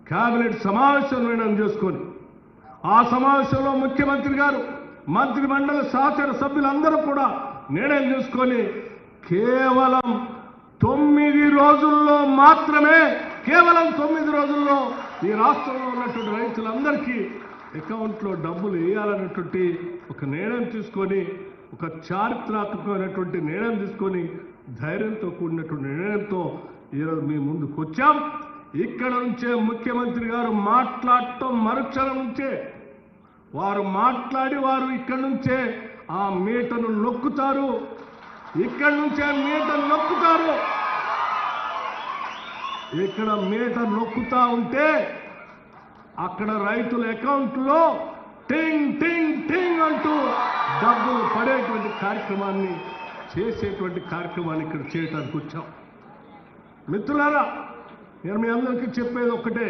Cabinet సమావేశం నిర్ణయం చేసుకొని ఆ సమావేశంలో ముఖ్యమంత్రి గారు మంత్రి మండలి సహచర సభ్యులందరూ కూడా నిర్ణయం చేసుకొని కేవలం 9 రోజుల్లో మాత్రమే కేవలం 9 రోజుల్లో ఈ రాష్ట్రంలో ఉన్నటువంటి రైతులందరికీ అకౌంట్లో డబ్బులు వేయాలన్నటువంటి ఒక నిర్ణయం తీసుకొని ఒక చారిత్రాత్మకమైనటువంటి నిర్ణయం తీసుకొని ధైర్యంతో కూడినటువంటి నిర్ణయంతో ఈరోజు మీ ముందుకు వచ్చాం. ఇక్కడ నుంచే ముఖ్యమంత్రి గారు మాట్లాడటం మరుక్షణం నుంచే వారు మాట్లాడి వారు ఇక్కడి నుంచే ఆ మీటను నొక్కుతారు. ఇక్కడి నుంచే మీటను నొక్కుతారు. ఇక్కడ మీటర్ నొక్కుతా ఉంటే అక్కడ రైతుల అకౌంట్లో టింగ్ టింగ్ టింగ్ అంటూ డబ్బులు పడేటువంటి కార్యక్రమాన్ని చేసేటువంటి కార్యక్రమాన్ని ఇక్కడ చేయడానికి వచ్చాం. మిత్రులారా, నేను మీ అందరికీ చెప్పేది ఒక్కటే,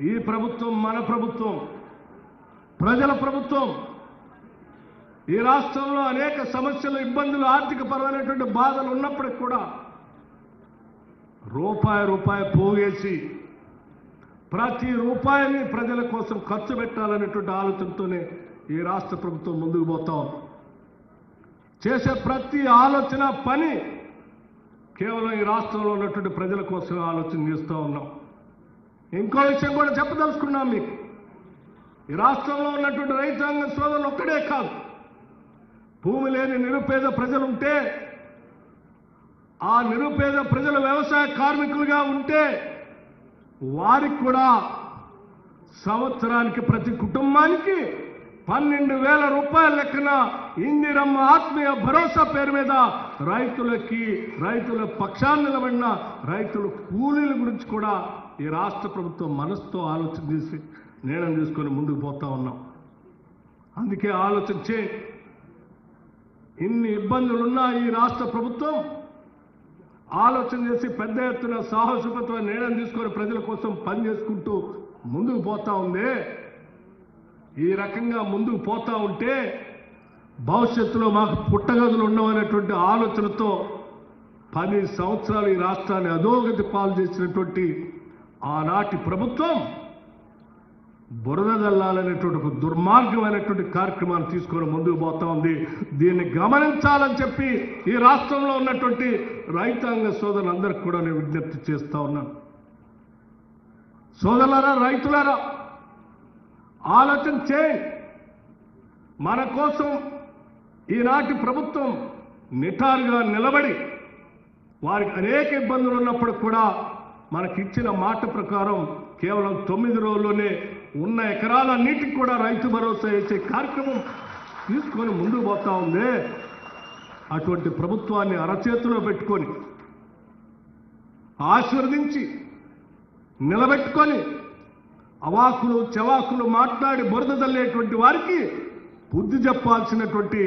ఈ ప్రభుత్వం మన ప్రభుత్వం, ప్రజల ప్రభుత్వం. ఈ రాష్ట్రంలో అనేక సమస్యలు, ఇబ్బందులు, ఆర్థిక పరమైనటువంటి బాధలు ఉన్నప్పటికీ కూడా రూపాయి పోగేసి ప్రతి రూపాయిని ప్రజల కోసం ఖర్చు పెట్టాలనేటువంటి ఆలోచనతోనే ఈ రాష్ట్ర ప్రభుత్వం ముందుకు పోతాం. చేసే ప్రతి ఆలోచన పని కేవలం ఈ రాష్ట్రంలో ఉన్నటువంటి ప్రజల కోసం ఆలోచన చేస్తూ ఉన్నాం. ఇంకో విషయం కూడా చెప్పదలుచుకున్నాం మీకు. ఈ రాష్ట్రంలో ఉన్నటువంటి రైతాంగ సోదరులు ఒక్కడే కాదు, భూమి లేని నిరుపేద ప్రజలుంటే, ఆ నిరుపేద ప్రజలు వ్యవసాయ కార్మికులుగా ఉంటే వారికి కూడా సంవత్సరానికి ప్రతి కుటుంబానికి 12,000 రూపాయల లెక్కన ఇందిరమ్మ ఆత్మీయ భరోసా పేరు మీద రైతుల పక్షాన్ని నిలబడిన రైతుల కూలీల గురించి కూడా ఈ రాష్ట్ర ప్రభుత్వం మనసుతో ఆలోచన చేసి నిర్ణయం తీసుకొని ముందుకు పోతా ఉన్నాం. అందుకే ఆలోచించే ఇన్ని ఇబ్బందులున్నా ఈ రాష్ట్ర ప్రభుత్వం ఆలోచన చేసి పెద్ద ఎత్తున సాహసోపేతమైన నిర్ణయం తీసుకొని ప్రజల కోసం పనిచేసుకుంటూ ముందుకు పోతా ఉంది. ఈ రకంగా ముందుకు పోతా ఉంటే భవిష్యత్తులో మాకు పుట్టగదులు ఉండవనేటువంటి ఆలోచనతో 10 సంవత్సరాలు ఈ రాష్ట్రాన్ని అధోగతి పాలు చేసినటువంటి ఆనాటి ప్రభుత్వం బురద జల్లాలనేటువంటి ఒక దుర్మార్గమైనటువంటి కార్యక్రమాన్ని తీసుకొని ముందుకు పోతా ఉంది. దీన్ని గమనించాలని చెప్పి ఈ రాష్ట్రంలో ఉన్నటువంటి రైతాంగ సోదరులందరికీ కూడా నేను విజ్ఞప్తి చేస్తా ఉన్నాను. సోదరులారా, రైతులారా, ఆలోచన చేయి. మన కోసం ఈనాటి ప్రభుత్వం నిటారుగా నిలబడి వారికి అనేక ఇబ్బందులు ఉన్నప్పుడు కూడా మనకిచ్చిన మాట ప్రకారం కేవలం 9 రోజుల్లోనే ఉన్న ఎకరాలన్నిటికీ కూడా రైతు భరోసా వేసే కార్యక్రమం తీసుకొని ముందుకు పోతా ఉంది. అటువంటి ప్రభుత్వాన్ని అరచేతిలో పెట్టుకొని ఆశీర్వదించి నిలబెట్టుకొని అవాకులు చవాకులు మాట్లాడి బురద తల్లేటువంటి వారికి బుద్ధి చెప్పాల్సినటువంటి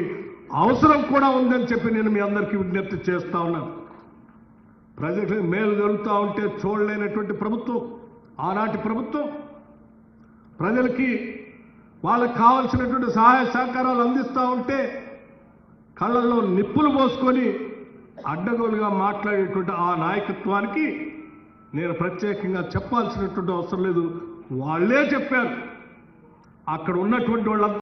అవసరం కూడా ఉందని చెప్పి నేను మీ అందరికీ విజ్ఞప్తి చేస్తా ఉన్నాను. ప్రజలకు మేలు జరుగుతూ ఉంటే చూడలేనటువంటి ప్రభుత్వం ఆనాటి ప్రభుత్వం. ప్రజలకి వాళ్ళకి కావాల్సినటువంటి సహాయ సహకారాలు అందిస్తూ ఉంటే కళ్ళల్లో నిప్పులు పోసుకొని అడ్డగోలుగా మాట్లాడేటువంటి ఆ నాయకత్వానికి నేను ప్రత్యేకంగా చెప్పాల్సినటువంటి అవసరం లేదు. వాళ్ళే చెప్పారు. అక్కడ ఉన్నటువంటి వాళ్ళ